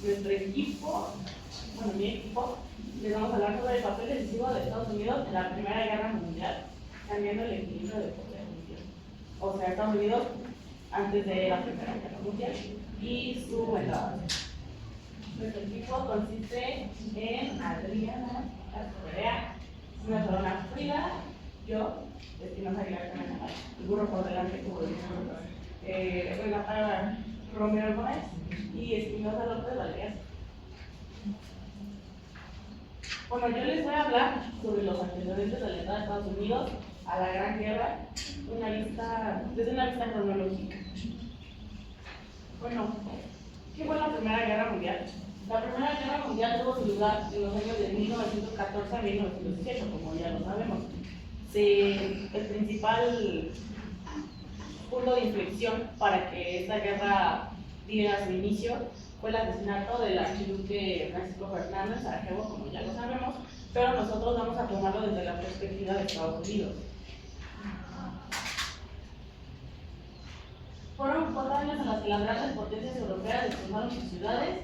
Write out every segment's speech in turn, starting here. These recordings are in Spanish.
nuestro equipo, bueno, mi equipo, les vamos a hablar sobre el papel decisivo de Estados Unidos en la Primera Guerra Mundial, cambiando el equilibrio de poder mundial. O sea, Estados Unidos antes de la Primera Guerra Mundial y su entrada. Nuestro equipo consiste en Adriana Correa, una Solana Frida, yo, Espinosa Aguilar Canal, el burro por delante, como decimos, Renata Romero Gómez y Espinosa López Valdez. Bueno, yo les voy a hablar sobre los antecedentes de la entrada de Estados Unidos a la Gran Guerra desde una vista cronológica. Bueno, ¿qué fue la Primera Guerra Mundial? La Primera Guerra Mundial tuvo su lugar en los años de 1914 a 1918, como ya lo sabemos. El principal punto de inflexión para que esta guerra diera su inicio fue el asesinato del archiduque Francisco Fernando en Sarajevo, como ya lo sabemos, pero nosotros vamos a tomarlo desde la perspectiva de Estados Unidos. Fueron 4 años en los que las grandes potencias europeas destrozaron sus ciudades,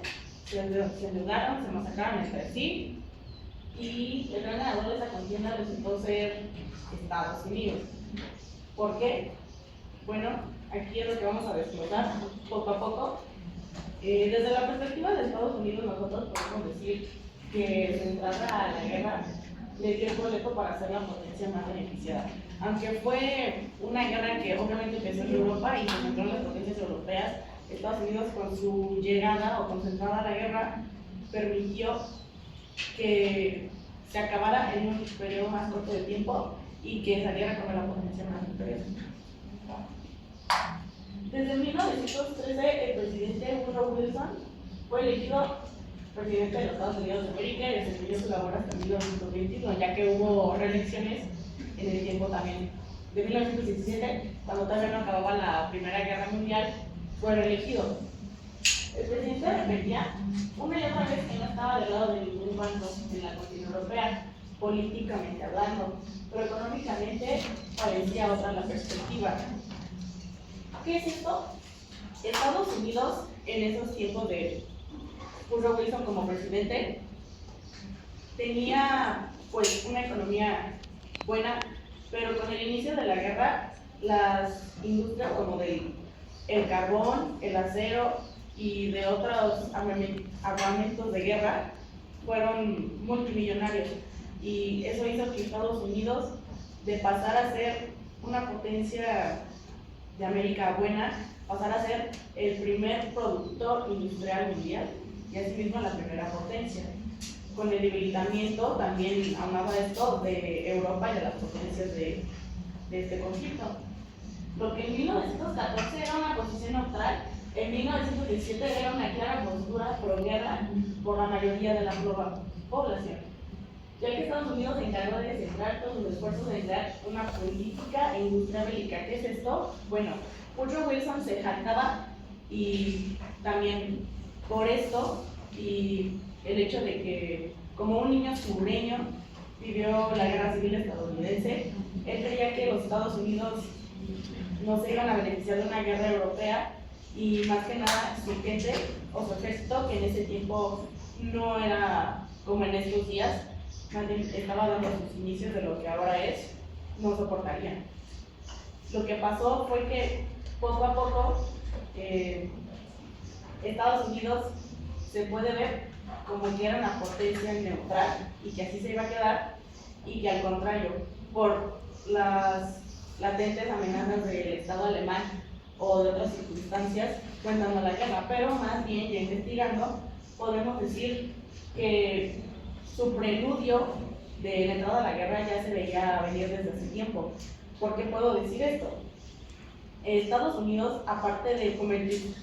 se endeudaron, se masacraron entre sí, y el gran ganador de esa contienda resultó ser Estados Unidos. ¿Por qué? Bueno, aquí es lo que vamos a desglosar poco a poco. Desde la perspectiva de Estados Unidos, nosotros podemos decir que su entrada a la guerra le dio el boleto para ser la potencia más beneficiada. Aunque fue una guerra que obviamente empezó en Europa y se centró en las potencias europeas, Estados Unidos con su llegada o con su entrada a la guerra permitió que se acabara en un periodo más corto de tiempo y que saliera como la potencia más imperiosa. Desde 1913, el presidente Woodrow Wilson fue elegido presidente de los Estados Unidos de América y desempeñó su labor hasta 1921, ya que hubo reelecciones en el tiempo también. De 1917, cuando todavía no acababa la Primera Guerra Mundial, fue reelegido. El presidente repetía una y otra vez que no estaba del lado de ningún bando en la contienda europea, políticamente hablando, pero económicamente parecía otra la perspectiva. ¿Qué es esto? Estados Unidos, en esos tiempos de Woodrow Wilson como presidente, tenía pues una economía buena, pero con el inicio de la guerra, las industrias como el carbón, el acero y de otros armamentos de guerra fueron multimillonarios, y eso hizo que Estados Unidos, de pasar a ser una potencia de América buena, pasar a ser el primer productor industrial mundial y asimismo la primera potencia. Con el debilitamiento también aunado a esto de Europa y de las potencias de este conflicto. Lo que en 1914 era una posición neutral, en 1917 era una clara postura pro-guerra por la mayoría de la población, ya que Estados Unidos se encargó de centrar todos sus esfuerzos en crear una política industrial bélica. ¿Qué es esto? Bueno, Woodrow Wilson se jactaba, y también por esto y el hecho de que como un niño sureño vivió la guerra civil estadounidense, él creía que los Estados Unidos no se iban a beneficiar de una guerra europea, y más que nada su gente o su ejército, que en ese tiempo no era como en estos días, estaba dando sus inicios de lo que ahora es, no soportarían. Lo que pasó fue que poco a poco Estados Unidos se puede ver como que era una potencia neutral y que así se iba a quedar, y que al contrario, por las latentes amenazas del Estado alemán o de otras circunstancias, fue entrando a la guerra. Pero más bien, ya investigando, podemos decir que su preludio de la entrada a la guerra ya se veía venir desde hace tiempo. ¿Por qué puedo decir esto? Estados Unidos, aparte de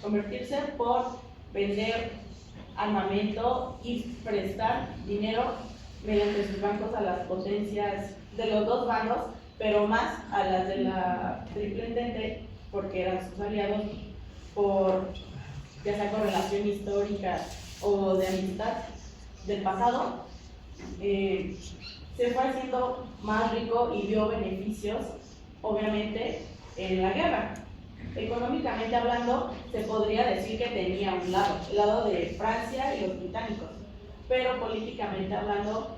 convertirse por vender armamento y prestar dinero mediante sus bancos a las potencias de los dos bandos, pero más a las de la Triple Entente, porque eran sus aliados, por ya sea con relación histórica o de amistad del pasado, se fue haciendo más rico y vio beneficios, obviamente, en la guerra. Económicamente hablando, se podría decir que tenía un lado, el lado de Francia y los británicos, pero políticamente hablando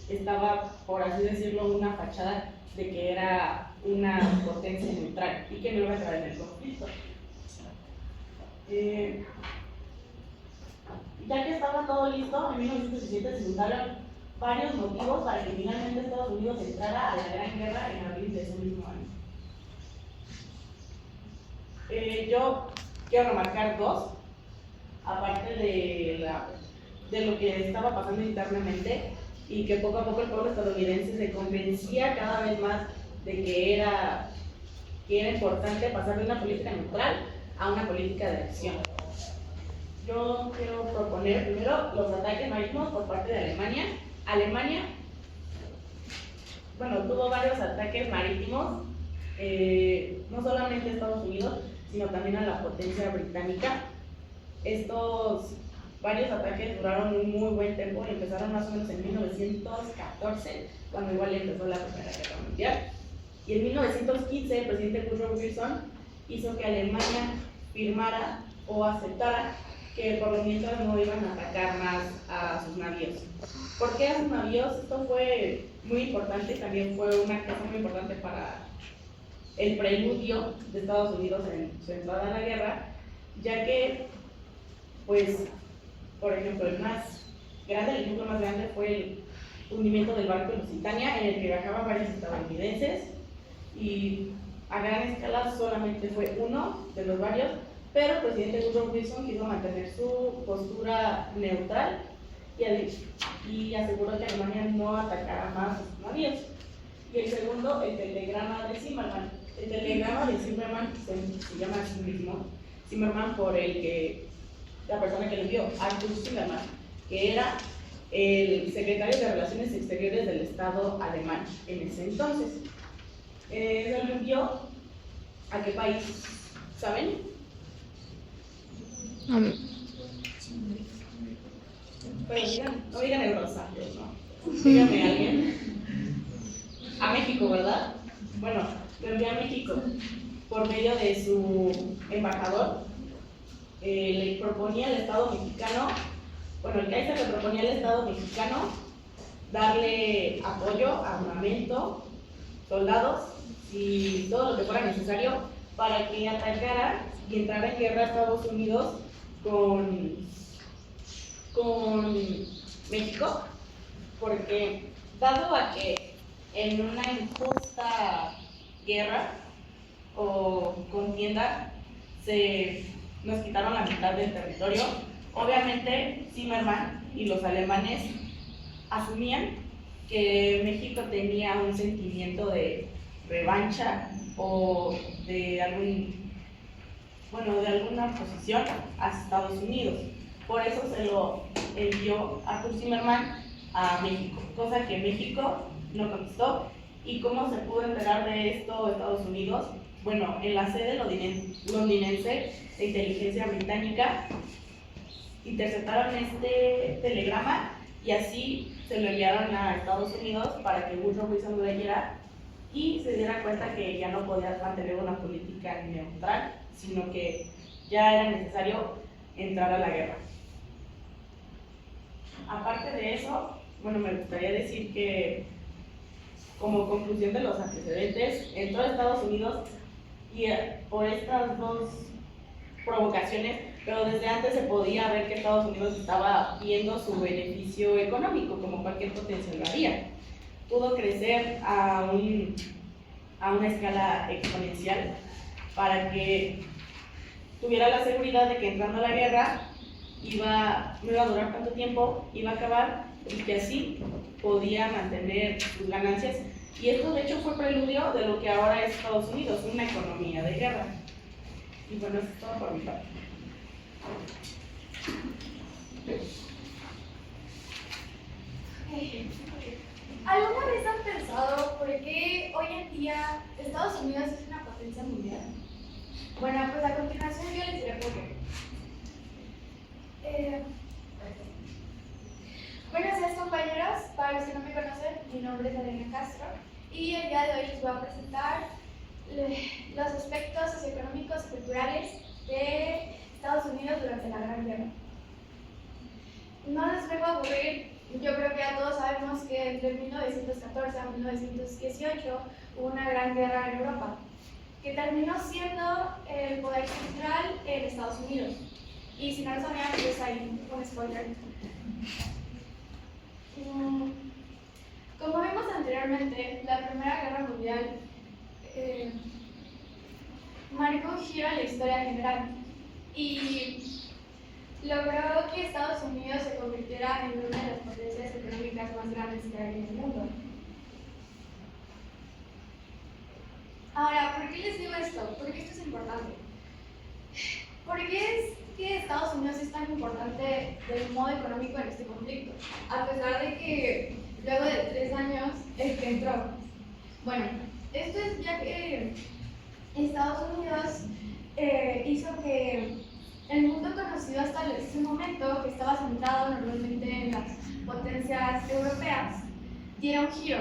estaba, por así decirlo, una fachada de que era una potencia neutral y que no iba a entrar en el conflicto. Ya que estaba todo listo, en 1917 se juntaron varios motivos para que finalmente Estados Unidos entrara a la Gran Guerra en abril de ese mismo año. Yo quiero remarcar dos, aparte de lo que estaba pasando internamente y que poco a poco el pueblo estadounidense se convencía cada vez más de que era importante pasar de una política neutral a una política de acción. Yo quiero proponer primero los ataques marítimos por parte de Alemania. Alemania, bueno, tuvo varios ataques marítimos, no solamente a Estados Unidos, sino también a la potencia británica. Estos varios ataques duraron un muy buen tiempo y empezaron más o menos en 1914, cuando igual empezó la Primera Guerra Mundial. Y en 1915 el presidente Woodrow Wilson hizo que Alemania firmara o aceptara que por lo mientras no iban a atacar más a sus navíos. ¿Por qué a sus navíos? Esto fue muy importante, también fue una cosa muy importante para el preludio de Estados Unidos en su entrada a la guerra, ya que, pues, por ejemplo, el ejemplo más grande fue el hundimiento del barco Lusitania, en el que viajaban varios estadounidenses, y a gran escala solamente fue uno de los varios, pero el presidente Woodrow Wilson quiso mantener su postura neutral y aseguró que Alemania no atacara más a sus navíos. Y el segundo, el telegrama de Zimmermann. El telegrama de Zimmermann se llama así mismo, Zimmermann, por la persona que lo envió, Arthur Zimmermann, que era el secretario de Relaciones Exteriores del Estado alemán en ese entonces. Se lo envió ¿a qué país? ¿Saben? Pero no digan el Rosario, ¿no? Díganme a alguien. A México, ¿verdad? Bueno, lo envió a México por medio de su embajador. Le proponía al Estado mexicano, bueno, el Kaiser le proponía al Estado mexicano darle apoyo, armamento, soldados y todo lo que fuera necesario para que atacara y entrara en guerra a Estados Unidos con México, porque dado a que en una injusta guerra o contienda nos quitaron la mitad del territorio, obviamente Zimmermann y los alemanes asumían que México tenía un sentimiento de revancha o de alguna posición a Estados Unidos. Por eso se lo envió Arthur Zimmermann a México, cosa que México no conquistó. ¿Y cómo se pudo enterar de esto Estados Unidos? Bueno, en la sede londinense de inteligencia británica interceptaron este telegrama y así se lo enviaron a Estados Unidos para que Woodrow Wilson lo leyera y se diera cuenta que ya no podía mantener una política neutral, sino que ya era necesario entrar a la guerra. Aparte de eso, bueno, me gustaría decir que como conclusión de los antecedentes, entró a Estados Unidos y por estas dos provocaciones, pero desde antes se podía ver que Estados Unidos estaba viendo su beneficio económico, como cualquier potencia lo haría. Pudo crecer a una escala exponencial para que tuviera la seguridad de que entrando a la guerra no iba a durar tanto tiempo, iba a acabar y que así podía mantener sus ganancias. Y esto de hecho fue preludio de lo que ahora es Estados Unidos, una economía de guerra. Y bueno, eso es todo por mi parte. ¿Alguna vez han pensado por qué hoy en día Estados Unidos es una potencia mundial? Bueno, pues a continuación yo les diré por qué. Buenos días, compañeros. Para los que no me conocen, mi nombre es Elena Castro y el día de hoy les voy a presentar los aspectos socioeconómicos y culturales de Estados Unidos durante la Gran Guerra. No les vengo a aburrir, yo creo que ya todos sabemos que entre 1914 a 1918 hubo una gran guerra en Europa, que terminó siendo el poder central en Estados Unidos. Y si no lo sabían, pues ahí un spoiler. Como vimos anteriormente, la Primera Guerra Mundial marcó un giro en la historia general y logró que Estados Unidos se convirtiera en una de las potencias económicas más grandes que hay en el mundo. Ahora, ¿por qué les digo esto? ¿Por qué esto es importante? ¿Por qué es que Estados Unidos es tan importante del modo económico en este conflicto? A pesar de que luego de 3 años entró. Bueno, esto es ya que Estados Unidos hizo que el mundo conocido hasta ese momento, que estaba centrado normalmente en las potencias europeas, diera un giro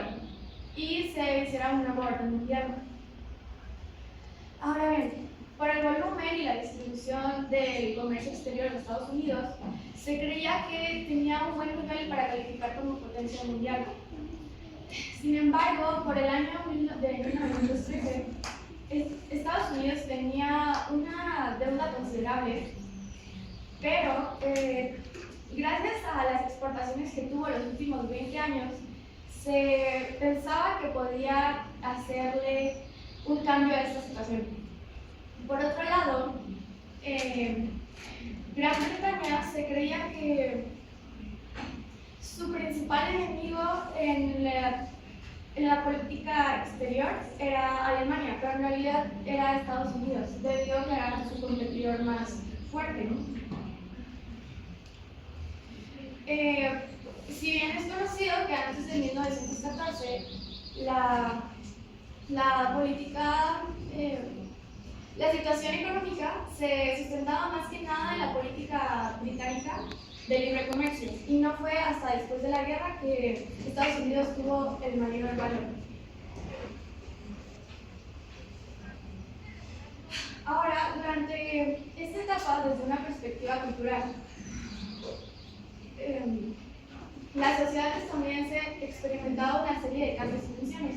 y se hiciera un nuevo orden mundial. Ahora bien, por el volumen y la distribución del comercio exterior de Estados Unidos, se creía que tenía un buen nivel para calificar como potencia mundial. Sin embargo, por el año de 1913, Estados Unidos tenía una deuda considerable, pero gracias a las exportaciones que tuvo los últimos 20 años, se pensaba que podía hacerle un cambio a esta situación. Por otro lado, Gran Bretaña se creía que su principal enemigo en la política exterior era Alemania, pero en realidad era Estados Unidos, debido a que era su competidor más fuerte, ¿no? Si bien es conocido que antes de 1914 la política, la situación económica se sustentaba más que nada en la política británica de libre comercio, y no fue hasta después de la guerra que Estados Unidos tuvo el mayor valor. Ahora, durante esta etapa, desde una perspectiva cultural, la sociedad estadounidense experimentaba una serie de cambios y tensiones.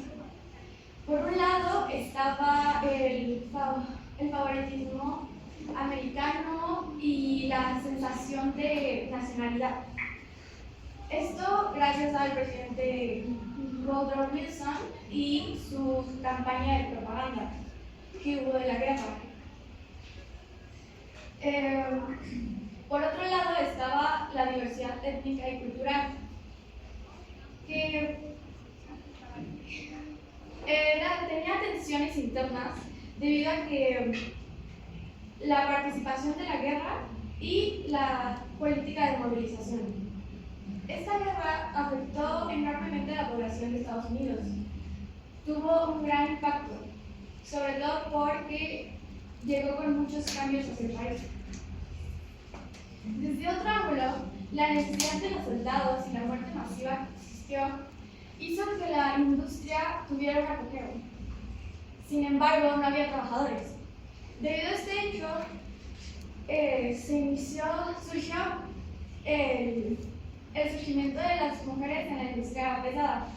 Por un lado estaba el favoritismo americano y la sensación de nacionalidad. Esto gracias al presidente Woodrow Wilson y su campaña de propaganda que hubo de la guerra. Por otro lado estaba la diversidad étnica y cultural, que tenía tensiones internas debido a que la participación de la guerra y la política de movilización. Esta guerra afectó enormemente a la población de Estados Unidos. Tuvo un gran impacto, sobre todo porque llegó con muchos cambios hacia el país. Desde otro ángulo, la necesidad de los soldados y la muerte masiva que existió hizo que la industria tuviera un apogeo. Sin embargo, no había trabajadores. Debido a este hecho, surgió el surgimiento de las mujeres en la industria pesada,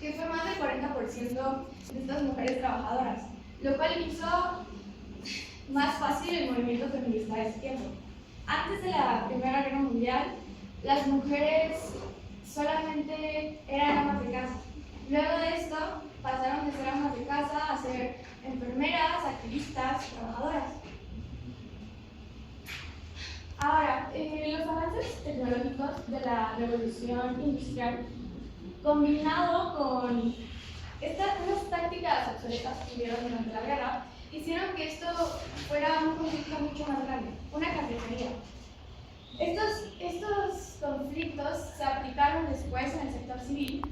que fue más del 40% de estas mujeres trabajadoras, lo cual hizo más fácil el movimiento feminista de ese tiempo. Antes de la Primera Guerra Mundial, las mujeres solamente eran amas de casa. Luego de esto, pasaron de ser amas de casa a ser enfermeras, activistas, trabajadoras. Ahora, los avances tecnológicos de la revolución industrial, combinado con unas tácticas obsoletas que hubieron durante la guerra, hicieron que esto fuera un conflicto mucho más grande, una carnicería. Estos conflictos se aplicaron después en el sector civil,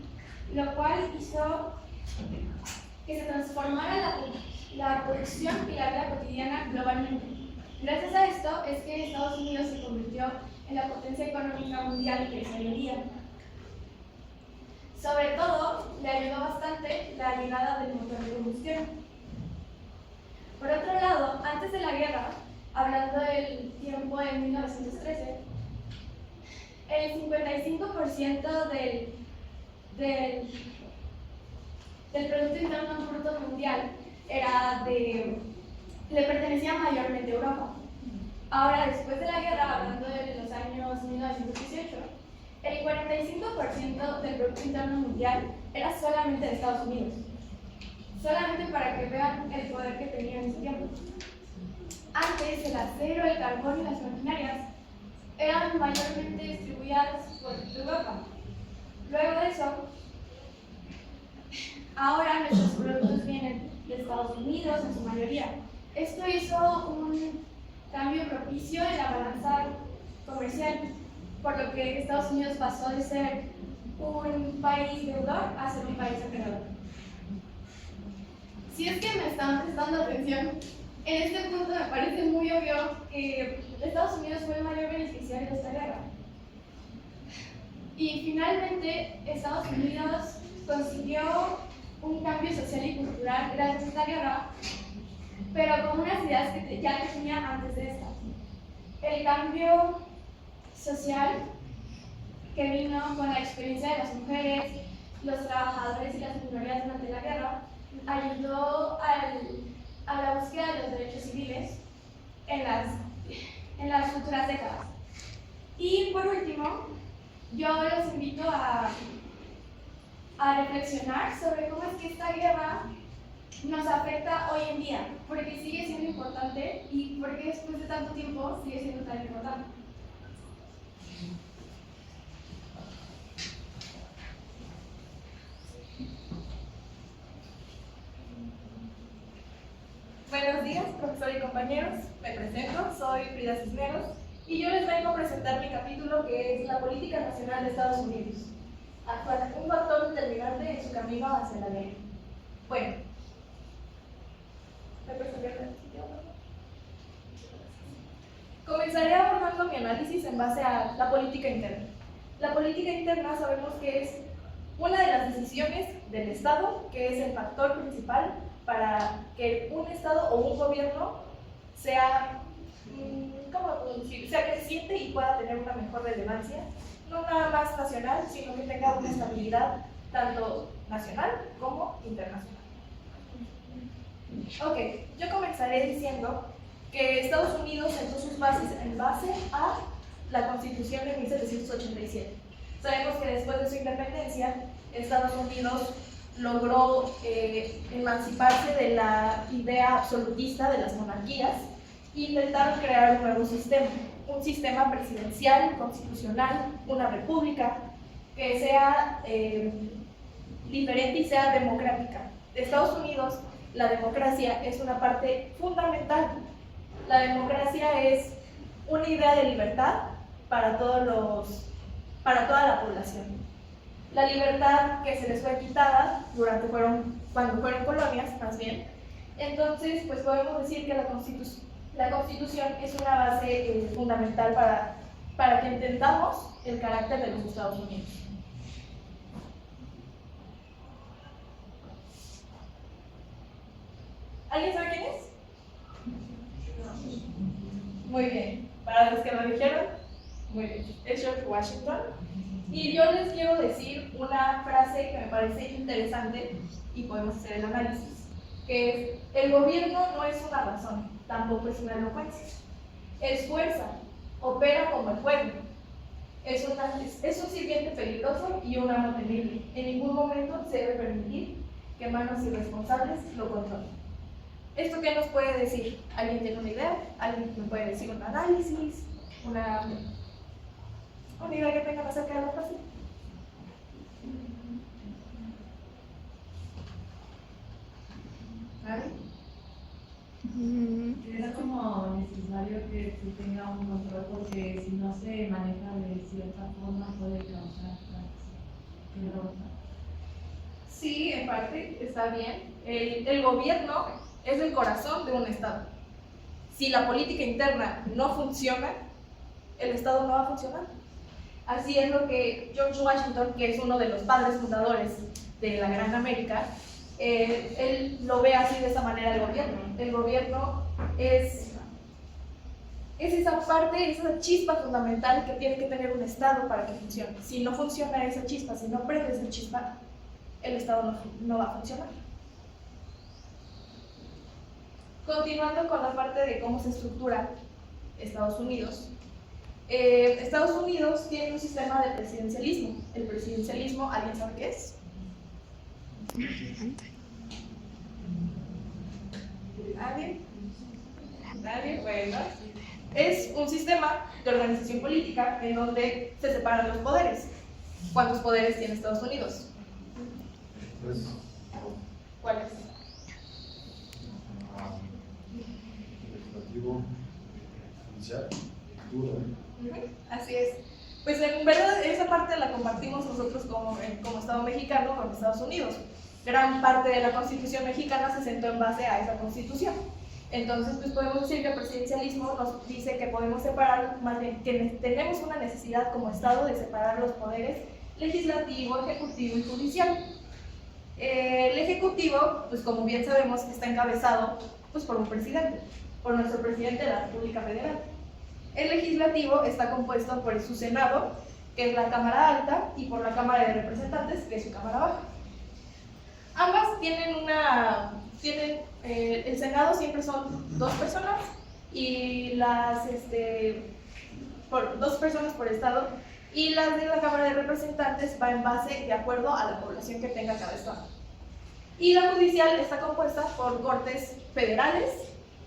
lo cual hizo que se transformara la producción y la vida cotidiana globalmente. Gracias a esto es que Estados Unidos se convirtió en la potencia económica mundial que es hoy en día. Sobre todo, le ayudó bastante la llegada del motor de combustión. Por otro lado, antes de la guerra, hablando del tiempo de 1913, el 55% del Producto Interno Bruto Mundial le pertenecía mayormente a Europa. Ahora, después de la guerra, hablando de los años 1918, el 45% del Producto Interno Mundial era solamente de Estados Unidos. Solamente para que vean el poder que tenía en ese tiempo. Antes, el acero, el carbón y las maquinarias eran mayormente distribuidas por Europa. Luego de eso, ahora nuestros productos vienen de Estados Unidos en su mayoría. Esto hizo un cambio propicio en la balanza comercial, por lo que Estados Unidos pasó de ser un país deudor a ser un país acreedor. Si es que me están prestando atención, en este punto me parece muy obvio que Estados Unidos fue el mayor beneficiario de esta guerra. Y finalmente, Estados Unidos consiguió un cambio social y cultural gracias a esta guerra, pero con unas ideas que ya tenía antes de esta. El cambio social que vino con la experiencia de las mujeres, los trabajadores y las minorías durante la guerra, ayudó a la búsqueda de los derechos civiles en las futuras décadas. Y por último, yo los invito a reflexionar sobre cómo es que esta guerra nos afecta hoy en día, porque sigue siendo importante y porque después de tanto tiempo sigue siendo tan importante. Buenos días, profesor y compañeros. Me presento, soy Frida Cisneros y yo les vengo a presentar mi capítulo que es la política nacional de Estados Unidos, un factor determinante en su camino hacia la guerra. Bueno, ¿me presenté? Comenzaré abordando mi análisis en base a la política interna. La política interna sabemos que es una de las decisiones del Estado, que es el factor principal para que un Estado o un gobierno sea creciente y pueda tener una mejor relevancia, no nada más nacional, sino que tenga una estabilidad tanto nacional como internacional. Ok, yo comenzaré diciendo que Estados Unidos sentó sus bases en base a la Constitución de 1787. Sabemos que después de su independencia, Estados Unidos logró emanciparse de la idea absolutista de las monarquías e intentaron crear un nuevo sistema, un sistema presidencial, constitucional, una república, que sea diferente y sea democrática. De Estados Unidos, la democracia es una parte fundamental. La democracia es una idea de libertad para toda la población. La libertad que se les fue quitada cuando fueron colonias, más bien. Entonces, pues podemos decir que la Constitución es una base fundamental para que entendamos el carácter de los Estados Unidos. ¿Alguien sabe quién es? Muy bien. Para los que lo dijeron, muy bien. Es George Washington. Y yo les quiero decir una frase que me parece interesante y podemos hacer el análisis, que es: el gobierno no es una razón, tampoco es una elocuencia. Es fuerza, opera como el pueblo. Es un sirviente peligroso y un amo temible. En ningún momento se debe permitir que manos irresponsables lo controlen. ¿Esto qué nos puede decir? ¿Alguien tiene una idea? ¿Alguien me puede decir un análisis? ¿Una idea que tengan acerca de la frase? Es como necesario que se tenga un control, porque si no se maneja de cierta forma puede causar derrota. Sí, en parte está bien. El gobierno es el corazón de un Estado. Si la política interna no funciona, el Estado no va a funcionar. Así es lo que George Washington, que es uno de los padres fundadores de la Gran América, él lo ve así de esa manera el gobierno. El gobierno es esa parte, esa chispa fundamental que tiene que tener un Estado para que funcione. Si no funciona esa chispa, si no prende esa chispa, el Estado no va a funcionar. Continuando con la parte de cómo se estructura Estados Unidos. Estados Unidos tiene un sistema de presidencialismo. El presidencialismo, ¿alguien sabe qué es? ¿Nadie? ¿Nadie? Bueno. Es un sistema de organización política en donde se separan los poderes. ¿Cuántos poderes tiene Estados Unidos? Pues, ¿Cuáles? legislativo, judicial, ejecutivo. Así es. Pues en verdad esa parte la compartimos nosotros como Estado mexicano con Estados Unidos. Gran parte de la Constitución mexicana se sentó en base a esa Constitución. Entonces, pues podemos decir que el presidencialismo nos dice que podemos separar, más bien, que tenemos una necesidad como Estado de separar los poderes legislativo, ejecutivo y judicial. El ejecutivo, pues como bien sabemos, está encabezado pues, por un presidente, por nuestro presidente de la República Federal. El legislativo está compuesto por su Senado, que es la Cámara Alta, y por la Cámara de Representantes, que es su Cámara Baja. Ambas tienen el Senado siempre son 2 personas y dos personas por estado, y las de la Cámara de Representantes va en base de acuerdo a la población que tenga cada estado. Y la judicial está compuesta por cortes federales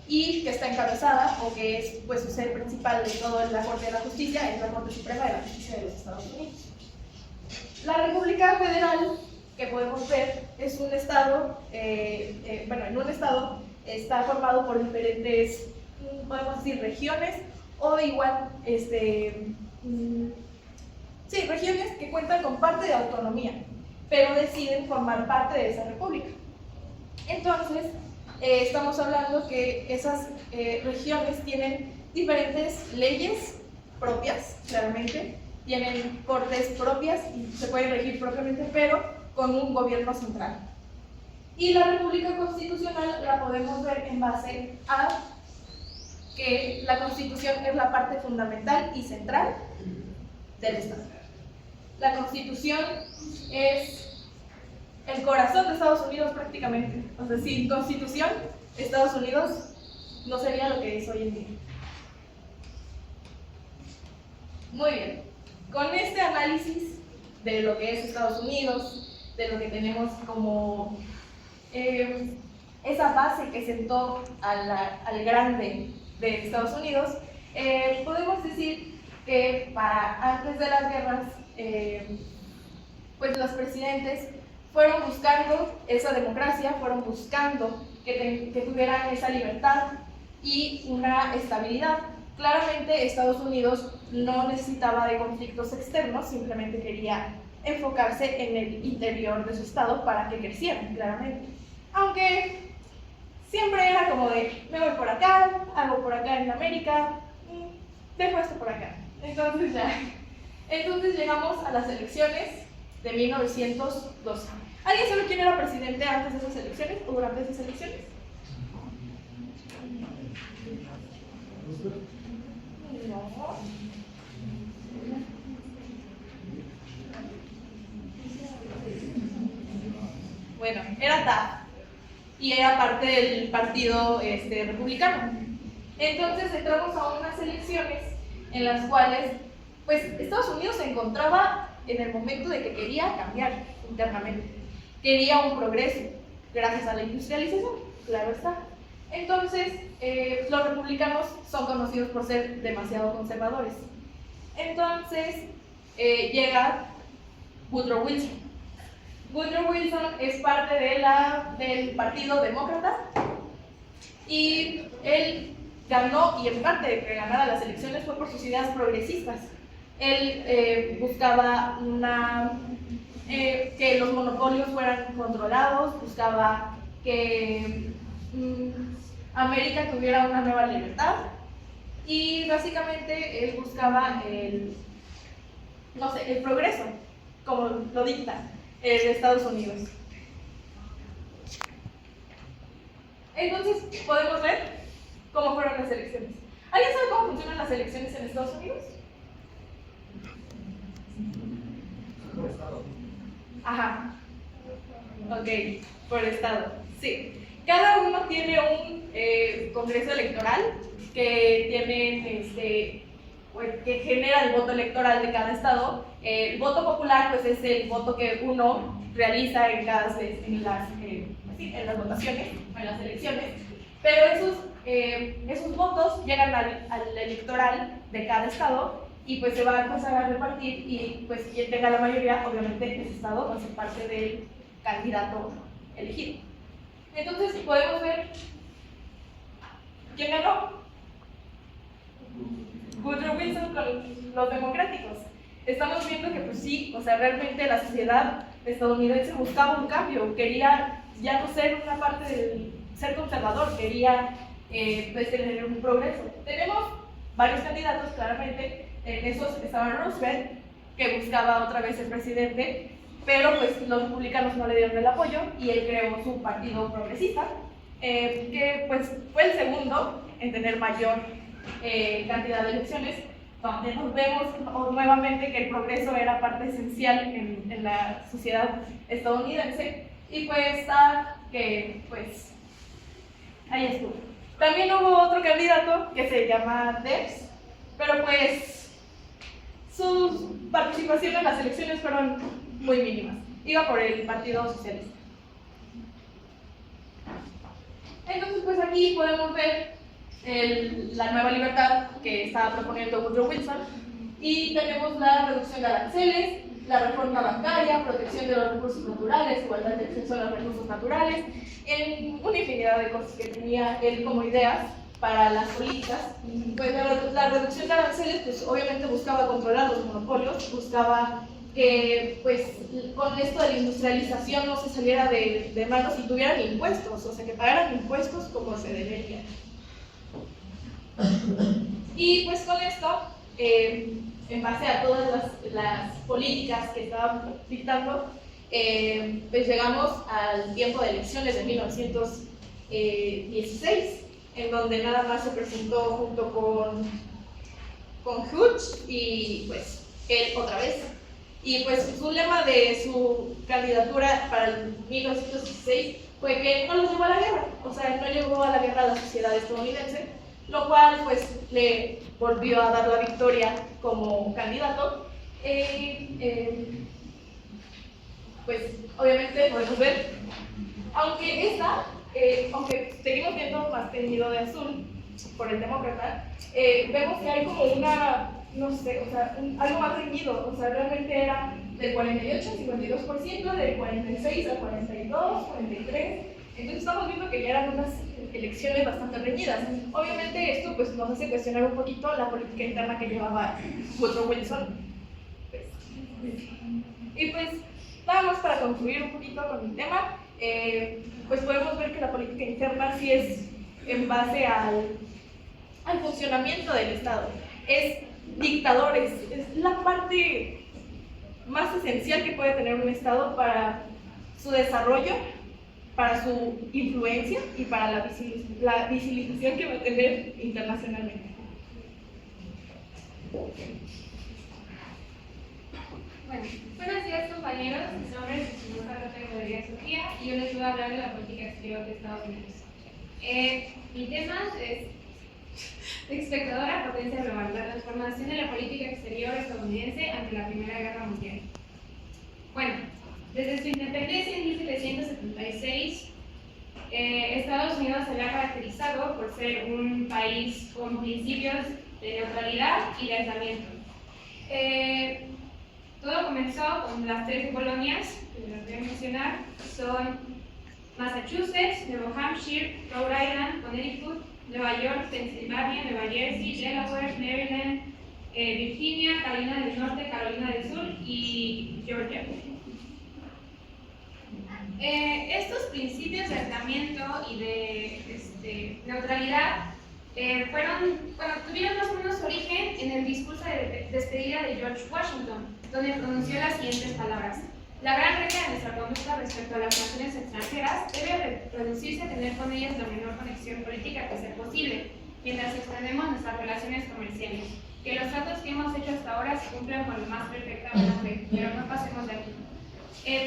y que está encabezada, o que es pues su sede principal de toda la Corte de la Justicia, es la Corte Suprema de la Justicia de los Estados Unidos. La República Federal, que podemos ver, es un estado, en un estado está formado por diferentes, podemos decir, regiones, o igual, regiones que cuentan con parte de autonomía, pero deciden formar parte de esa república. Entonces, estamos hablando que esas regiones tienen diferentes leyes propias, claramente, tienen cortes propias y se pueden regir propiamente, pero con un gobierno central. Y la República Constitucional la podemos ver en base a que la Constitución es la parte fundamental y central del Estado. La Constitución es el corazón de Estados Unidos prácticamente. O sea, sin Constitución, Estados Unidos no sería lo que es hoy en día. Muy bien. Con este análisis de lo que es Estados Unidos, de lo que tenemos como esa base que sentó al grande de Estados Unidos, podemos decir que antes de las guerras, pues los presidentes fueron buscando esa democracia, fueron buscando que tuvieran esa libertad y una estabilidad. Claramente Estados Unidos no necesitaba de conflictos externos, simplemente quería enfocarse en el interior de su estado para que crecieran, claramente. Aunque siempre era como de, me voy por acá, hago por acá en América, dejo esto por acá. Entonces llegamos a las elecciones de 1912. ¿Alguien sabe quién era presidente antes de esas elecciones o durante esas elecciones? No. Bueno, era Taft y era parte del partido republicano. Entonces entramos a unas elecciones en las cuales pues Estados Unidos se encontraba en el momento de que quería cambiar internamente, quería un progreso gracias a la industrialización, claro está. Entonces los republicanos son conocidos por ser demasiado conservadores. Entonces llega Woodrow Wilson. Woodrow Wilson es parte del Partido Demócrata y él ganó, y en parte de que ganara las elecciones fue por sus ideas progresistas. Él buscaba que los monopolios fueran controlados, buscaba que América tuviera una nueva libertad y básicamente él buscaba el progreso, como lo dicta Estados Unidos. Entonces, podemos ver cómo fueron las elecciones. ¿Alguien sabe cómo funcionan las elecciones en Estados Unidos? Por estado. Ajá. Ok, por estado. Sí. Cada uno tiene un congreso electoral que tienen que genera el voto electoral de cada estado. El voto popular pues es el voto que uno realiza en las votaciones, en las elecciones, pero esos votos llegan al electoral de cada estado y pues se va a empezar a repartir y pues quien tenga la mayoría, obviamente ese estado va a ser parte del candidato elegido. Entonces podemos ver quién ganó. Woodrow Wilson con los democráticos. Estamos viendo que pues sí, o sea, realmente la sociedad estadounidense buscaba un cambio, quería ya no ser una parte del ser conservador, quería pues tener un progreso. Tenemos varios candidatos, claramente, en esos estaba Roosevelt, que buscaba otra vez ser presidente, pero pues los republicanos no le dieron el apoyo y él creó su partido progresista, que pues fue el segundo en tener mayor cantidad de elecciones, donde nos vemos nuevamente que el progreso era parte esencial en la sociedad estadounidense y pues está que pues ahí estuvo. También hubo otro candidato que se llama Debs, pero pues su participación en las elecciones fueron muy mínimas. Iba por el Partido Socialista. Entonces pues aquí podemos ver la nueva libertad que estaba proponiendo Woodrow Wilson y tenemos la reducción de aranceles, la reforma bancaria, protección de los recursos naturales, igualdad de acceso a los recursos naturales, en una infinidad de cosas que tenía él como ideas para las políticas. Pues la reducción de aranceles pues obviamente buscaba controlar los monopolios, buscaba que pues con esto de la industrialización no se saliera de manos y tuvieran impuestos, o sea que pagaran impuestos como se debería. Y pues con esto, en base a todas las políticas que estaban dictando, pues llegamos al tiempo de elecciones de 1916, en donde nada más se presentó junto con Hooch y pues él otra vez. Y pues su lema de su candidatura para el 1916 fue que no los llevó a la guerra, o sea, no llevó a la guerra a la sociedad estadounidense, lo cual pues le volvió a dar la victoria como candidato. Pues obviamente podemos ver, aunque seguimos viendo más teñido de azul por el demócrata, vemos que hay como una, no sé, o sea, algo más reñido, o sea, realmente era del 48 al 52%, del 46 al 42, 43, entonces estamos viendo que ya eran unas elecciones bastante reñidas. Obviamente esto pues nos hace cuestionar un poquito la política interna que llevaba Woodrow Wilson. Y pues nada más para concluir un poquito con el tema, pues podemos ver que la política interna sí es en base al funcionamiento del Estado. Es dictadores, es la parte más esencial que puede tener un Estado para su desarrollo, para su influencia y para la visibilización que va a tener internacionalmente. Bueno, buenos días compañeros, mi nombre es Rosa Rodríguez Sofía y yo les voy a hablar de la política exterior de Estados Unidos. Mi tema es espectadora potencia global, la transformación de la política exterior estadounidense ante la Primera Guerra Mundial. Bueno, desde su independencia en 1776, Estados Unidos se había caracterizado por ser un país con principios de neutralidad y de aislamiento. Todo comenzó con las 13 colonias, que les voy a mencionar, son Massachusetts, Nuevo Hampshire, Rhode Island, Connecticut, Nueva York, Pensilvania, Nueva Jersey, Delaware, Maryland, Virginia, Carolina del Norte, Carolina del Sur y Georgia. Estos principios de aislamiento y de neutralidad tuvieron más o menos origen en el discurso de despedida de George Washington, donde pronunció las siguientes palabras: La gran regla de nuestra conducta respecto a las naciones extranjeras debe reducirse a tener con ellas la menor conexión política que sea posible, mientras extendemos nuestras relaciones comerciales. Que los tratos que hemos hecho hasta ahora se cumplan con la más perfecta buena fe, pero no pasemos de aquí.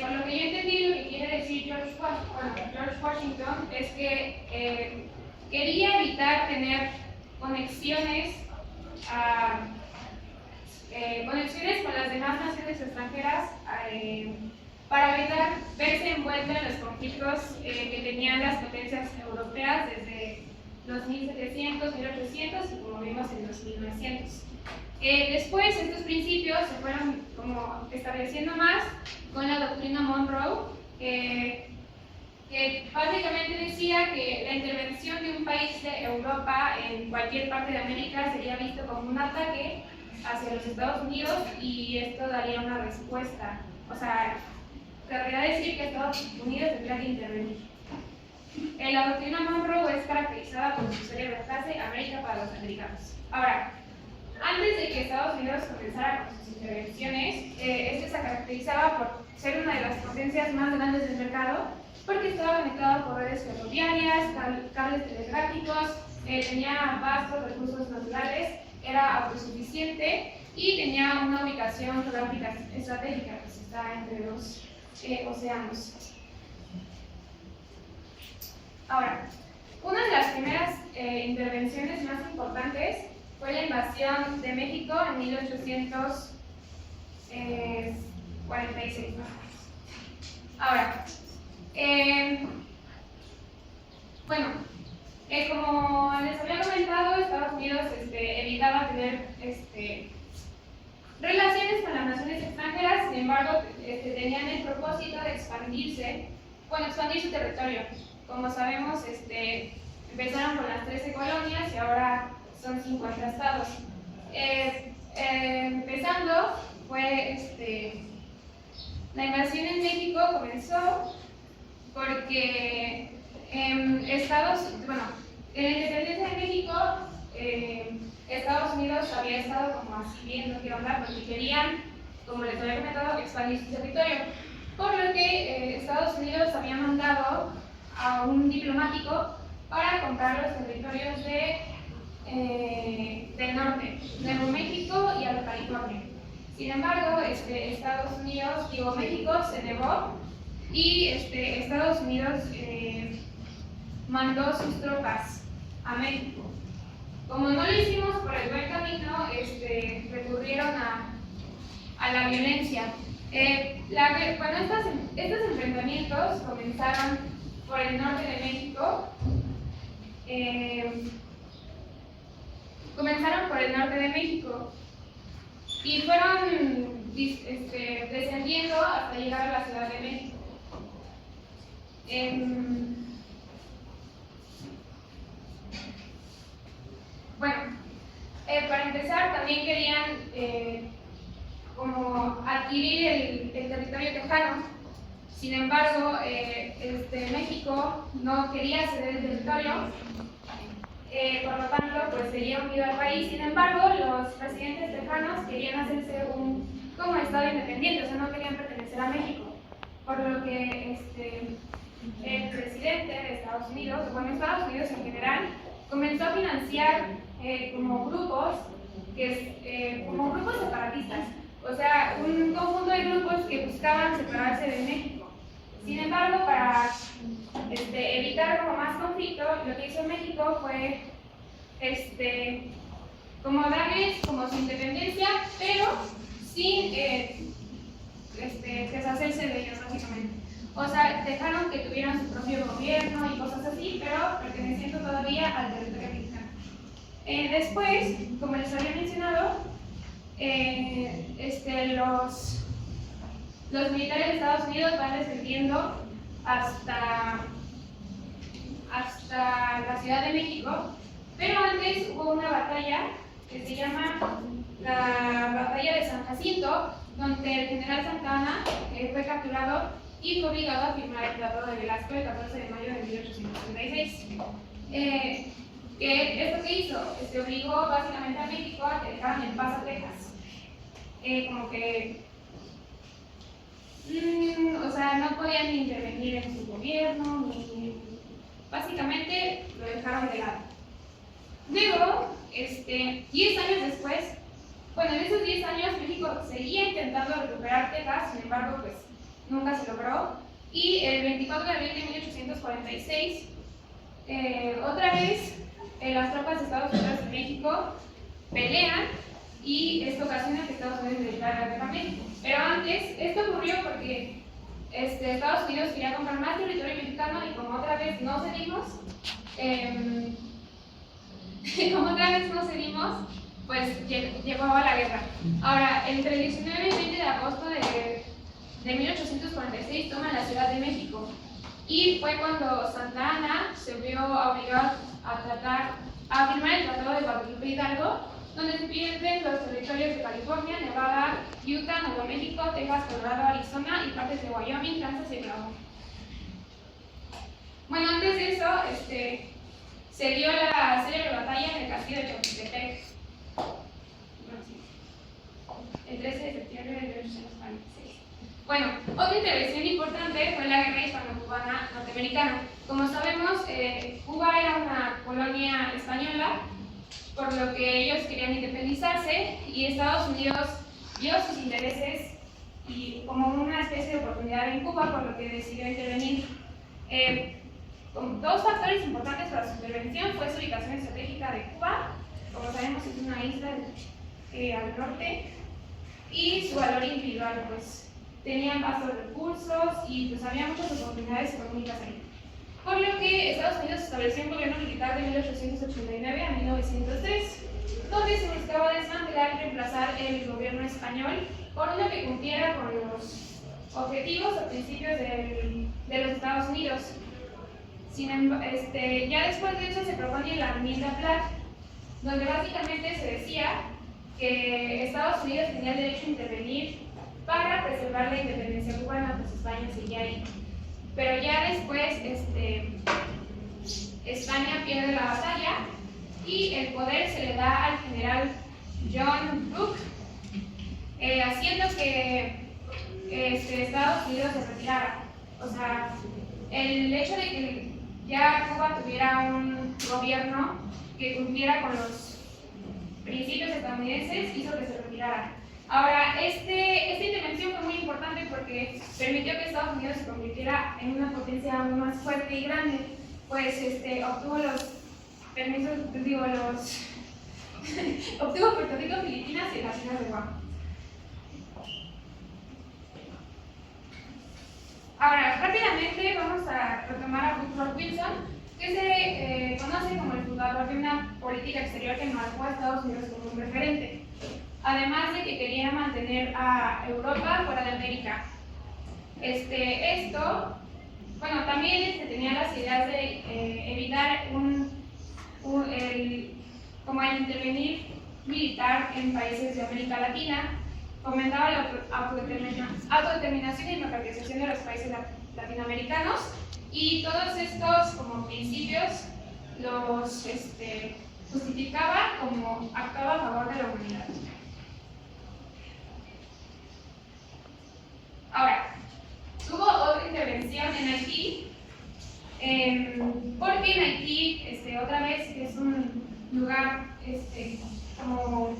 Por lo que yo entendí, lo que quiere decir George Washington es que quería evitar tener conexiones con las demás naciones extranjeras para evitar verse envuelto en los conflictos que tenían las potencias europeas desde los 1700, 1800 y como vimos en los 1900. Después estos principios se fueron como estableciendo más con la doctrina Monroe, que básicamente decía que la intervención de un país de Europa en cualquier parte de América sería visto como un ataque hacia los Estados Unidos y esto daría una respuesta. O sea, querría decir que Estados Unidos tendría que intervenir. La doctrina Monroe es caracterizada por su célebre frase América para los americanos. Ahora, antes de que Estados Unidos comenzara con sus intervenciones, este se caracterizaba por ser una de las potencias más grandes del mercado, porque estaba conectado por redes ferroviarias, cables telegráficos, tenía vastos recursos naturales, era autosuficiente y tenía una ubicación geográfica estratégica, pues está entre dos océanos. Náufrago. Una de las primeras intervenciones más importantes fue la invasión de México en 1846. Ahora, como les había comentado, Estados Unidos evitaba tener relaciones con las naciones extranjeras, sin embargo, tenían el propósito de expandir su territorio. Como sabemos, empezaron con las 13 colonias y ahora son 50 estados. Empezando, la invasión en México comenzó porque en la independencia de México, Estados Unidos había estado como así viendo qué onda, porque querían, como les había comentado, expandir su territorio. Por lo que Estados Unidos había mandado a un diplomático para comprar los territorios del norte, Nuevo México y Alta California. Sin embargo, México se negó y Estados Unidos mandó sus tropas a México. Como no lo hicimos por el buen camino, recurrieron a la violencia. Estos enfrentamientos comenzaron por el norte de México. Y fueron descendiendo hasta llegar a la Ciudad de México. Para empezar, también querían como adquirir el territorio tejano. Sin embargo, México no quería ceder el territorio, por lo tanto, pues seguía unido al país. Sin embargo, los residentes tejanos querían hacerse como estado independiente, o sea, no querían pertenecer a México. Por lo que el presidente de Estados Unidos en general, comenzó a financiar como grupos separatistas, o sea, un conjunto de grupos que buscaban separarse de México. Sin embargo, para evitar como más conflicto, lo que hizo México fue como darles como su independencia, pero sin deshacerse de ellos, básicamente. O sea, dejaron que tuvieran su propio gobierno y cosas así, pero perteneciendo todavía al territorio mexicano. Después, como les había mencionado, los militares de Estados Unidos van descendiendo hasta la Ciudad de México, pero antes hubo una batalla que se llama la Batalla de San Jacinto, donde el general Santana fue capturado y fue obligado a firmar el Tratado de Velasco el 14 de mayo de 1836. ¿Esto qué hizo? Obligó básicamente a México a que dejaran en paz a Texas. Como que O sea, no podían intervenir en su gobierno, básicamente lo dejaron de lado. Luego, 10 años después, bueno, en esos 10 años México seguía intentando recuperar Texas, sin embargo, pues nunca se logró. Y el 24 de abril de 1846, otra vez las tropas de Estados Unidos y México pelean y esto ocasiona que Estados Unidos le declara la guerra a México. Pero antes, esto ocurrió porque Estados Unidos quería comprar más territorio mexicano y como otra vez no cedimos, pues llegó a la guerra. Ahora, entre el 19 y 20 de agosto de 1846 toman la Ciudad de México y fue cuando Santa Anna se vio obligado a firmar el Tratado de Guadalupe Hidalgo, donde se pierden los territorios de California, Nevada, Utah, Nuevo México, Texas, Colorado, Arizona y partes de Wyoming, Kansas y Oklahoma. Bueno, antes de eso, se dio la célebre batalla en el castillo de Chapultepec, el 13 de septiembre de 1846. Bueno, otra intervención importante fue la guerra hispano-cubana norteamericana. Como sabemos, Cuba era una colonia española, por lo que ellos querían independizarse y Estados Unidos vio sus intereses y como una especie de oportunidad en Cuba, por lo que decidió intervenir. Con dos factores importantes para su intervención fue su ubicación estratégica de Cuba, como sabemos es una isla al norte, y su valor individual, pues tenían vastos recursos y pues había muchas oportunidades económicas ahí. Por lo que Estados Unidos estableció un gobierno militar de 1889 a 1903, donde se buscaba desmantelar y reemplazar el gobierno español por uno que cumpliera con los objetivos o principios de los Estados Unidos. Ya después de eso se propone la enmienda Platt, donde básicamente se decía que Estados Unidos tenía el derecho a intervenir para preservar la independencia cubana, pues España seguía ahí. Pero ya después España pierde la batalla y el poder se le da al general John Brooke, haciendo que Estados Unidos se retirara. O sea, el hecho de que ya Cuba tuviera un gobierno que cumpliera con los principios estadounidenses hizo que se retirara. Ahora, esta intervención fue muy importante porque permitió que Estados Unidos se convirtiera en una potencia aún más fuerte y grande, pues obtuvo los permisos, obtuvo Puerto Rico, Filipinas y las Islas de Guam. Ahora, rápidamente vamos a retomar a Woodrow Wilson, que se conoce como el fundador de una política exterior que marcó a Estados Unidos como un referente, además de que quería mantener a Europa fuera de América. También tenía las ideas de evitar como el intervenir militar en países de América Latina, fomentaba la autodeterminación y democratización de los países latinoamericanos, y todos estos como principios los justificaba como actuaba a favor de la humanidad. Ahora, hubo otra intervención en Haití, porque en Haití, otra vez, es un lugar como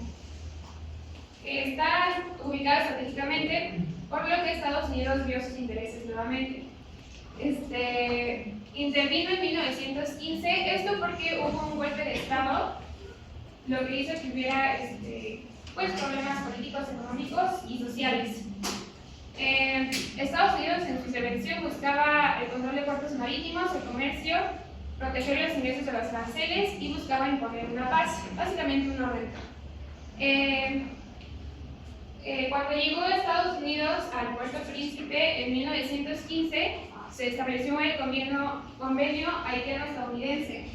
que está ubicado estratégicamente, por lo que Estados Unidos vio sus intereses nuevamente. Intervino en 1915, esto porque hubo un golpe de Estado, lo que hizo que hubiera problemas políticos, económicos y sociales. Estados Unidos en su intervención buscaba el control de puertos marítimos, el comercio, proteger los ingresos de los aranceles y buscaba imponer una paz, básicamente un orden. Cuando llegó a Estados Unidos al Puerto Príncipe en 1915, se estableció el convenio haitiano-estadounidense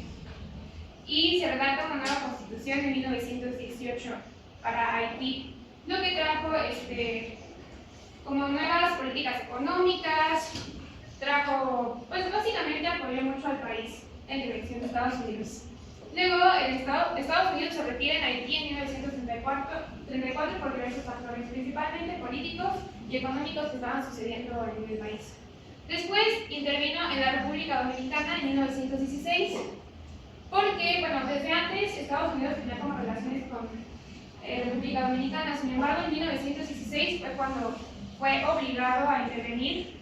y se redacta una nueva constitución en 1918 para Haití, lo que trajo como nuevas políticas económicas, pues básicamente apoyó mucho al país en dirección de Estados Unidos. Luego, Estados Unidos se retira en Haití en 1934 por diversos factores, principalmente políticos y económicos que estaban sucediendo en el país. Después intervino en la República Dominicana en 1916, porque, bueno, desde antes Estados Unidos tenía como relaciones con República Dominicana. Sin embargo, en 1916 fue cuando fue obligado a intervenir,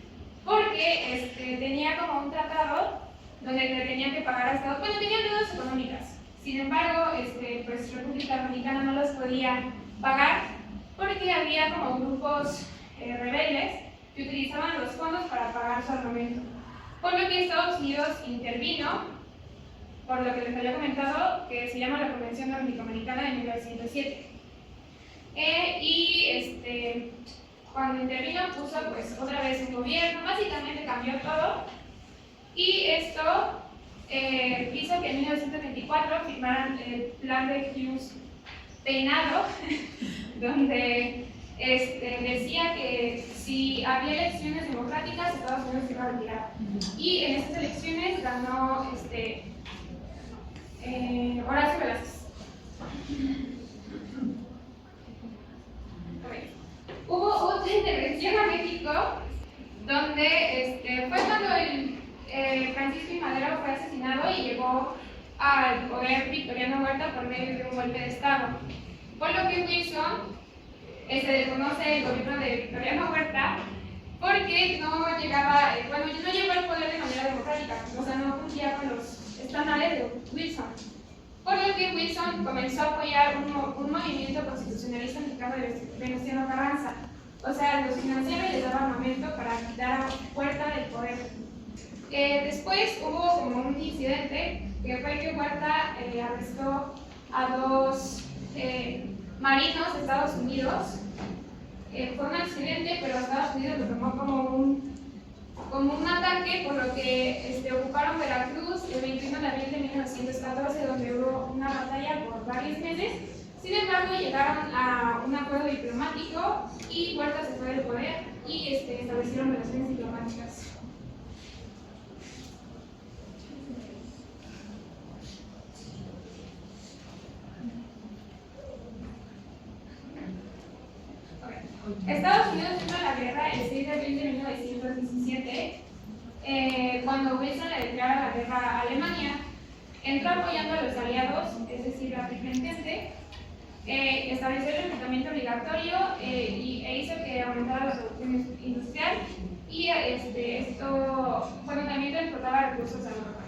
porque tenía como un tratado donde le tenían que pagar a Estados Unidos, bueno, tenían deudas económicas. Sin embargo, pues República Dominicana no las podía pagar porque había como grupos rebeldes que utilizaban los fondos para pagar su armamento. Por lo que Estados Unidos intervino, por lo que les había comentado, que se llama la Convención Dominico-Americana de 1907. Cuando intervino puso pues otra vez un gobierno, básicamente cambió todo, y esto hizo que en 1924 firmaran el plan de Hughes-Peinado, donde decía que si había elecciones democráticas, Estados Unidos se iba a retirar. Y en estas elecciones ganó Horacio Velázquez. Hubo otra intervención a México, donde fue cuando Francisco I. Madero fue asesinado y llegó al poder Victoriano Huerta por medio de un golpe de Estado. Por lo que Wilson se desconoce el gobierno de Victoriano Huerta porque no llegaba, no llegó al poder de manera democrática, o sea, no cumplía con los estándares de Wilson. Por lo que Wilson comenzó a apoyar un movimiento constitucionalista mexicano de Venustiano Carranza. O sea, los financiaba y les daba armamento para quitar a Huerta del poder. Después hubo como un incidente que fue que Huerta arrestó a dos marinos de Estados Unidos. Fue un accidente, pero Estados Unidos lo tomó como un ataque, por lo que ocuparon Veracruz el 21 de abril de 1914, donde hubo una batalla por varios meses. Sin embargo, llegaron a un acuerdo diplomático y Huerta se fue del poder y establecieron relaciones diplomáticas. Estados Unidos firma la guerra el 6 de abril de 1917, cuando Wilson le declara la guerra a Alemania. Entró apoyando a los aliados, es decir, a Triple Entente, estableció el reclutamiento obligatorio e hizo que aumentara la producción industrial y esto, también transportaba recursos a Europa.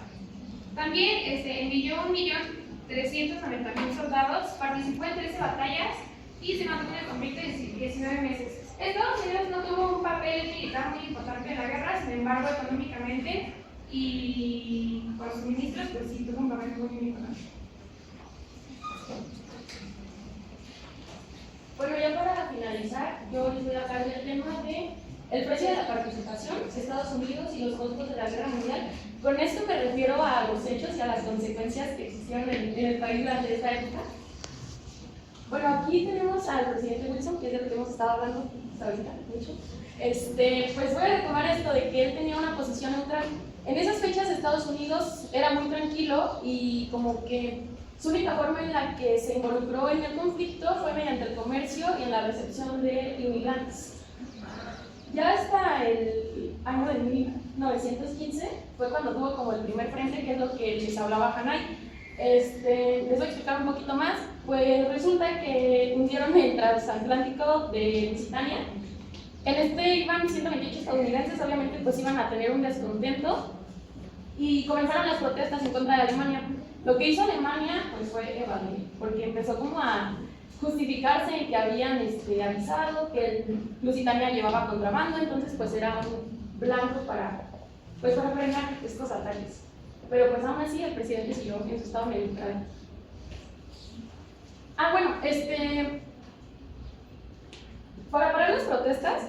También envió 1.390.000 soldados, participó en 13 batallas y se mantuvo en el conflicto 19 meses. Estados Unidos no tuvo un papel militar muy importante en la guerra, sin embargo, económicamente y por suministros, pues sí tuvo un papel muy importante. Bueno, ya para finalizar, yo les voy a hablar del tema de el precio de la participación, Estados Unidos y los costos de la guerra mundial. Con esto me refiero a los hechos y a las consecuencias que existieron en el país durante esta época. Bueno, aquí tenemos al presidente Wilson, que es de lo que hemos estado hablando hasta ahorita mucho. Pues voy a retomar esto de que él tenía una posición neutral. En esas fechas Estados Unidos era muy tranquilo y como que su única forma en la que se involucró en el conflicto fue mediante el comercio y en la recepción de inmigrantes. Ya hasta el año de 1915 fue cuando tuvo como el primer frente, que es lo que les hablaba Hanay. Les voy a explicar un poquito más. Pues resulta que hundieron el transatlántico de Lusitania. En iban 128 estadounidenses, obviamente pues iban a tener un descontento y comenzaron las protestas en contra de Alemania. Lo que hizo Alemania pues fue evadir, porque empezó como a justificarse en que habían avisado que Lusitania llevaba contrabando, entonces pues era un blanco para frenar estos ataques. Pero pues aún así el presidente siguió en su estado neutral. Para parar las protestas,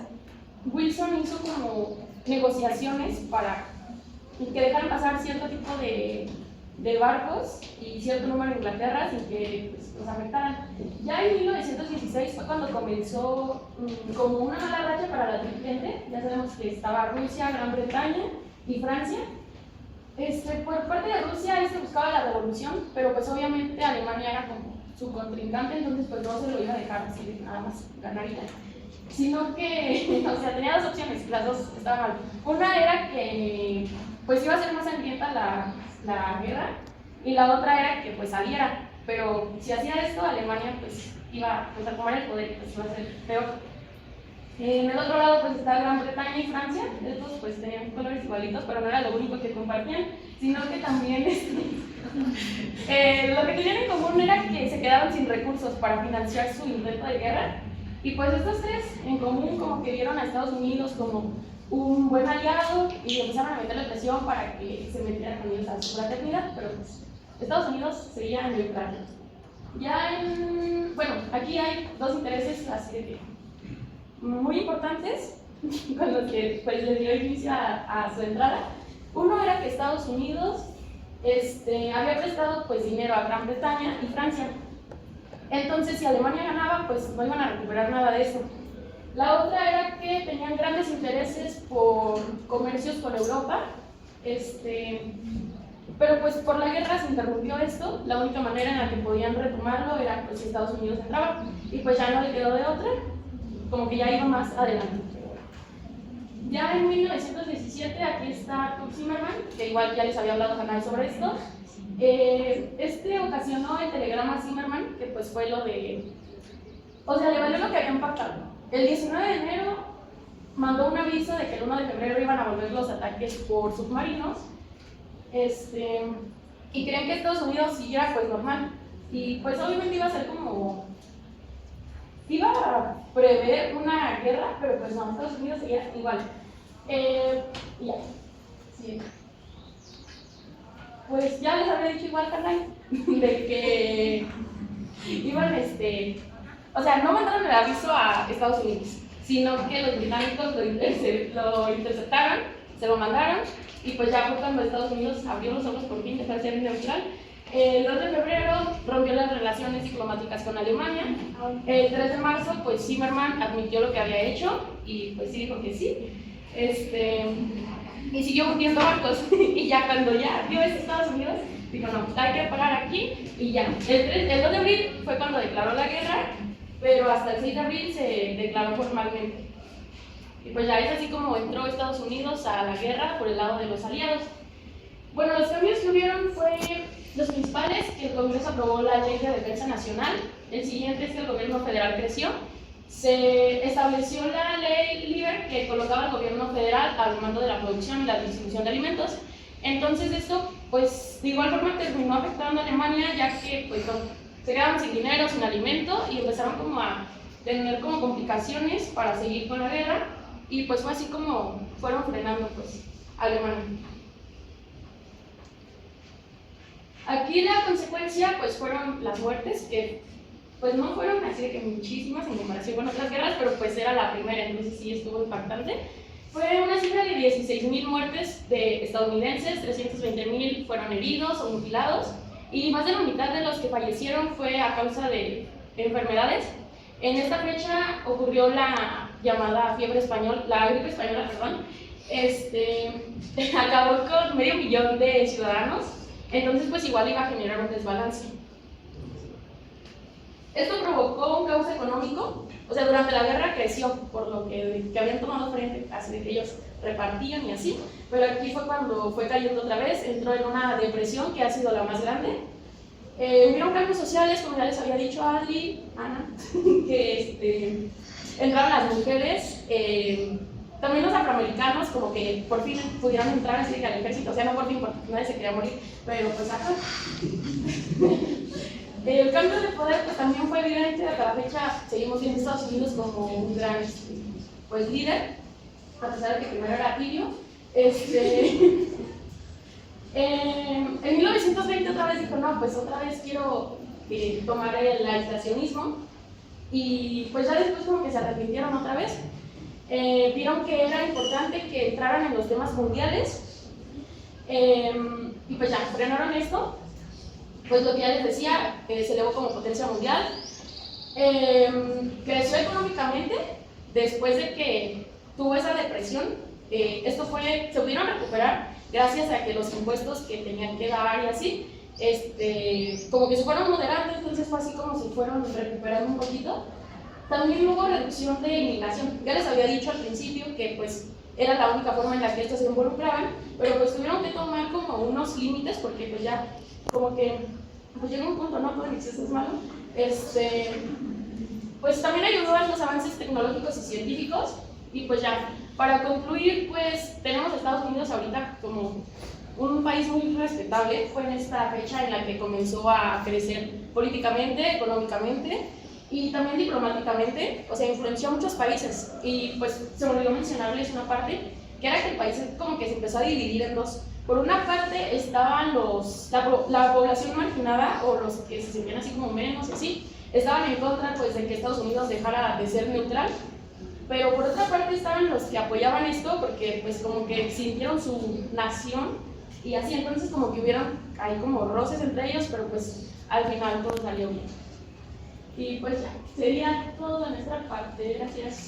Wilson hizo como negociaciones para que dejaran pasar cierto tipo de barcos y cierto número de Inglaterra sin que los afectaran. Ya en 1916 fue cuando comenzó como una mala racha para la Triple Entente. Ya sabemos que estaba Rusia, Gran Bretaña y Francia. Por parte de Rusia buscaba la revolución, pero pues obviamente Alemania era como su contrincante, entonces pues no se lo iba a dejar así de nada más ganaría. sino que, o sea, tenía dos opciones, las dos estaban mal. Una era que pues iba a ser más sangrienta la guerra, y la otra era que pues saliera, pero si hacía esto, Alemania pues iba pues, a tomar el poder y pues iba a ser peor. En el otro lado pues está Gran Bretaña y Francia, estos pues tenían colores igualitos, pero no era lo único que compartían, sino que también lo que tenían en común era que se quedaron sin recursos para financiar su intento de guerra, y pues estos tres en común como que vieron a Estados Unidos como un buen aliado y empezaron a meterle presión para que se metiera con ellos a su fraternidad, pero pues Estados Unidos seguía neutral. Bueno, aquí hay dos intereses así de muy importantes con los que pues, le dio inicio a su entrada. Uno era que Estados Unidos había prestado pues, dinero a Gran Bretaña y Francia. Entonces, si Alemania ganaba, pues no iban a recuperar nada de eso. La otra era que tenían grandes intereses por comercios con Europa, pero pues por la guerra se interrumpió esto. La única manera en la que podían retomarlo era pues si Estados Unidos entraba, y pues ya no le quedó de otra, como que ya iba más adelante. Ya en 1917, aquí está Kurt Zimmermann, que igual ya les había hablado Canal sobre esto. Ocasionó el telegrama Zimmermann, que pues fue lo de... O sea, le valió lo que habían pactado. El 19 de enero mandó un aviso de que el 1 de febrero iban a volver los ataques por submarinos, y querían que Estados Unidos siguiera pues normal. Y pues obviamente iba a ser como... Iba a prever una guerra, pero pues no, Estados Unidos seguía igual. Y ya. Sí. Pues ya les había dicho igual, Carnal, de que iban, o sea, no mandaron el aviso a Estados Unidos, sino que los británicos lo interceptaron, se lo mandaron, y pues ya fue cuando Estados Unidos abrió los ojos por fin de ser neutral. El 2 de febrero rompió las relaciones diplomáticas con Alemania. El 3 de marzo, pues Zimmermann admitió lo que había hecho y pues sí dijo que sí. Y siguió hundiendo barcos. Y ya cuando ya vio eso Estados Unidos, dijo no, hay que parar aquí y ya. El 2 de abril fue cuando declaró la guerra, pero hasta el 6 de abril se declaró formalmente. Y pues ya es así como entró Estados Unidos a la guerra por el lado de los aliados. Bueno, los cambios que hubieron fue los principales, que el Congreso aprobó la Ley de Defensa Nacional. El siguiente es que el gobierno federal creció. Se estableció la Ley Liber, que colocaba al gobierno federal al mando de la producción y la distribución de alimentos. Entonces esto, pues, de igual forma terminó afectando a Alemania, ya que pues, se quedaban sin dinero, sin alimento, y empezaron como a tener como complicaciones para seguir con la guerra, y pues fue así como fueron frenando pues, a Alemania. Aquí la consecuencia pues fueron las muertes, que pues no fueron así de que muchísimas en comparación con otras guerras, pero pues era la primera, entonces sí estuvo impactante. Fue una cifra de 16.000 muertes de estadounidenses, 320.000 fueron heridos o mutilados, y más de la mitad de los que fallecieron fue a causa de enfermedades. En esta fecha ocurrió la llamada fiebre española, la gripe española, perdón. Acabó con 500.000 de ciudadanos. Entonces, pues igual iba a generar un desbalance. Esto provocó un caos económico, o sea, durante la guerra creció, por lo que habían tomado frente, así de que ellos repartían y así, pero aquí fue cuando fue cayendo otra vez, entró en una depresión que ha sido la más grande. Hubieron cambios sociales, como ya les había dicho Adri, Ana, que entraron las mujeres, también los afroamericanos, como que por fin pudieron entrar así al ejército, o sea, no por fin, porque nadie se quería morir, pero pues acá. El cambio de poder pues también fue evidente, hasta la fecha seguimos viendo a Estados Unidos como un gran pues, líder, a pesar de que primero era tibio. En 1920 otra vez dijo, no, pues otra vez quiero tomar el aislacionismo, y pues ya después como que se arrepintieron otra vez. Vieron que era importante que entraran en los temas mundiales, y pues ya frenaron esto. Pues lo que ya les decía, se elevó como potencia mundial, creció económicamente después de que tuvo esa depresión. Se pudieron recuperar gracias a que los impuestos que tenían que dar y así, como que se fueron moderando, entonces fue así como se fueron recuperando un poquito. también hubo reducción de inmigración. Ya les había dicho al principio que pues era la única forma en la que estos se involucraban, pero pues tuvieron que tomar como unos límites porque pues ya como que pues llega un punto, ¿no? Todo en exceso es malo. Pues también ayudó a los avances tecnológicos y científicos y pues ya, para concluir, pues tenemos a Estados Unidos ahorita como un país muy respetable. Fue en esta fecha en la que comenzó a crecer políticamente, económicamente y también diplomáticamente, o sea, influenció a muchos países. Y pues se me olvidó mencionarles una parte, que era que el país como que se empezó a dividir en dos. Por una parte estaban la población marginada, o los que se sentían así como menos, así, estaban en contra pues de que Estados Unidos dejara de ser neutral. Pero por otra parte estaban los que apoyaban esto porque pues como que sintieron su nación y así, entonces como que hubieron ahí como roces entre ellos, pero pues al final todo salió bien. Y pues ya, sería todo de nuestra parte. Gracias.